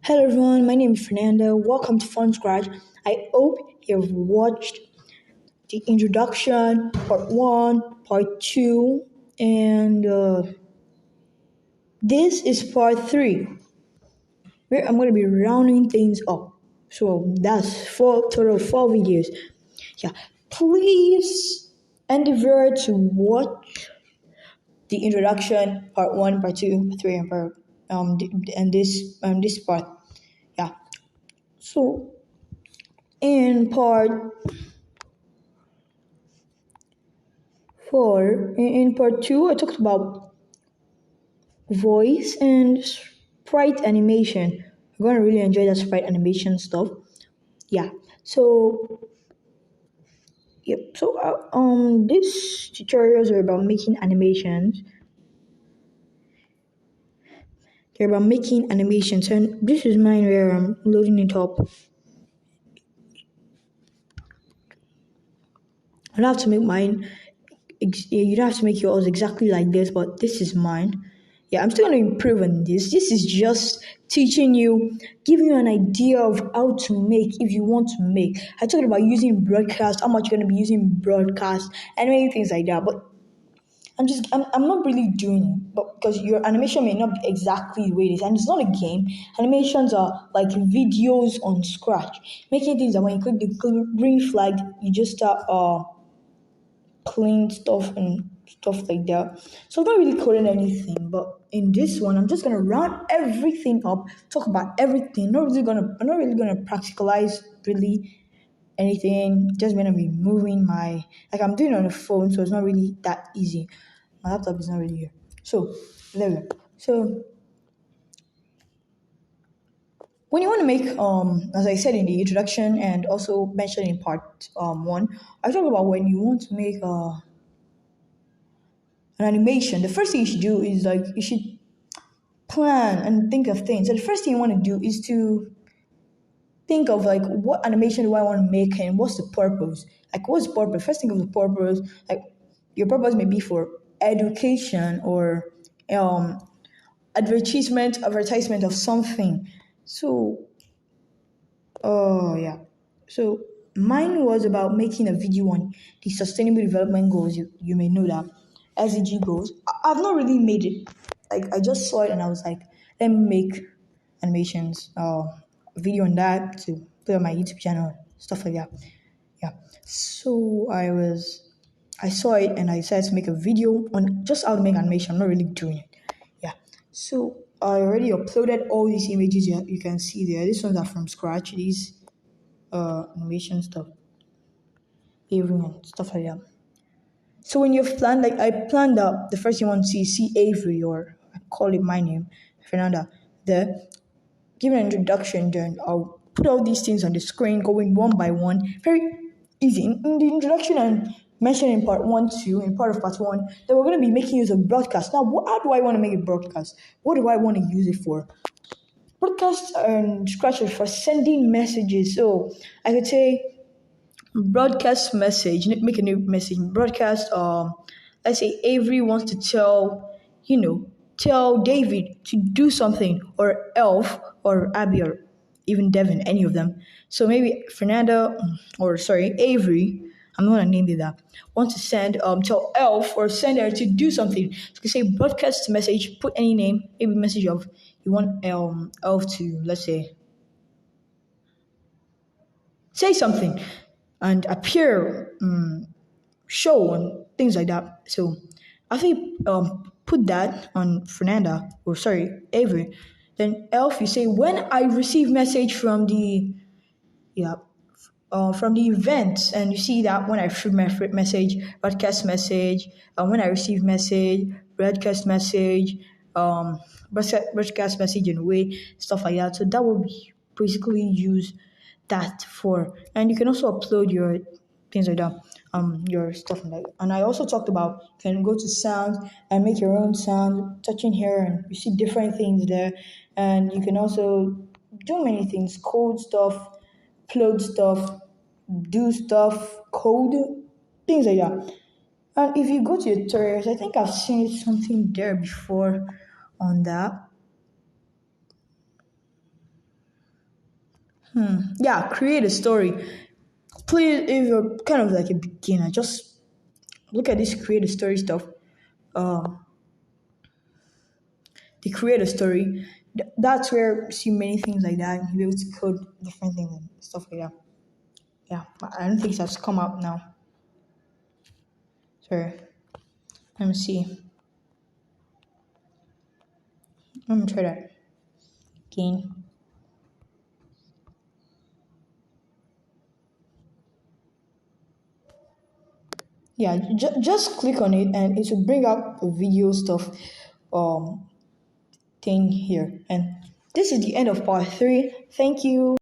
Hello everyone, my name is Fernanda. Welcome to Fun Scratch. I hope you've watched the introduction, part one, part two, and this is part three, where I'm going to be rounding things up. So that's four videos. Yeah, please endeavor to watch the introduction, part one, part two, part three, and this part. Yeah. So in part two, I talked about voice and sprite animation. You're gonna really enjoy that sprite animation stuff. Yeah. So yep. So these tutorials are about making animations. They're about making animations, and this is mine where I'm loading it up. I don't have to make mine. You don't have to make yours exactly like this, but this is mine. Yeah, I'm still going to improve on this. This is just teaching you, giving you an idea of how to make if you want to make. I talked about using broadcast, how much you're going to be using broadcast, and many things like that. But I'm not really doing it, but because your animation may not be exactly the way it is, and it's not a game. Animations are like videos on Scratch, making things that when you click the green flag, you just start clean stuff and stuff like that. So I'm not really coding anything, but in this one, I'm just gonna round everything up, talk about everything. I'm not really gonna practicalize really anything. Just gonna be moving my like I'm doing it on the phone, so it's not really that easy. My laptop is not really here. So there we go. So when you want to make as I said in the introduction and also mentioned in part one, I talk about when you want to make an animation, the first thing you should do is like you should plan and think of things. So the first thing you want to do is to think of like what animation do I want to make and what's the purpose? Like what's the purpose? First think of the purpose. Like your purpose may be for education or um advertisement of something. So oh yeah. So mine was about making a video on the sustainable development goals. You may know that SDG goals. I've not really made it. Like I just saw it and I was like, let me make animations, a video on that to put on my YouTube channel, stuff like that. Yeah. So I saw it and I decided to make a video on just how to make animation. I'm not really doing it. Yeah. So I already uploaded all these images you can see there. These ones are from scratch. These animation stuff, Avery and stuff like that. So when you've planned, like I planned out, the first thing you want to see Avery or I call it my name, Fernanda. There, give an introduction. Then I'll put all these things on the screen, going one by one. Very easy. In the introduction and mentioned in part one, two, in part of part one, that we're going to be making use of broadcast. Now, how do I want to make a broadcast? What do I want to use it for? Broadcast and Scratch is for sending messages. So I could say broadcast message, make a new message, broadcast, let's say Avery wants to tell David to do something, or Elf, or Abby, or even Devin, any of them. So maybe Fernanda, or sorry, Avery, I'm not gonna name it that, wants to tell Elf or send her to do something. So you can say broadcast message, put any name, maybe message of you want Elf to, let's say something and appear, show and things like that. So after you put that on Fernanda, or sorry, Avery, then Elf, you say when I receive message from the yeah from the event, and you see that when I receive message, broadcast message, when I receive message, broadcast message, broadcast message in a way, stuff like that. So that will be basically use that for, and you can also upload your things like that, your stuff like that. And I also talked about you can go to sound and make your own sound, touching here, and you see different things there, and you can also do many things, code stuff, upload stuff, do stuff, code, things like that. And if you go to your tutorials, I think I've seen something there before on that. Yeah, create a story. Please, if you're kind of like a beginner, just look at this create a story stuff. Uh, the create a story. That's where you see many things like that. You'll be able to code different things and stuff like that. Yeah, but I don't think it has come out now. Sorry. Let me see. Let me try that again. Yeah, just click on it and it will bring up a video stuff um thing here. And this is the end of part 3. Thank you.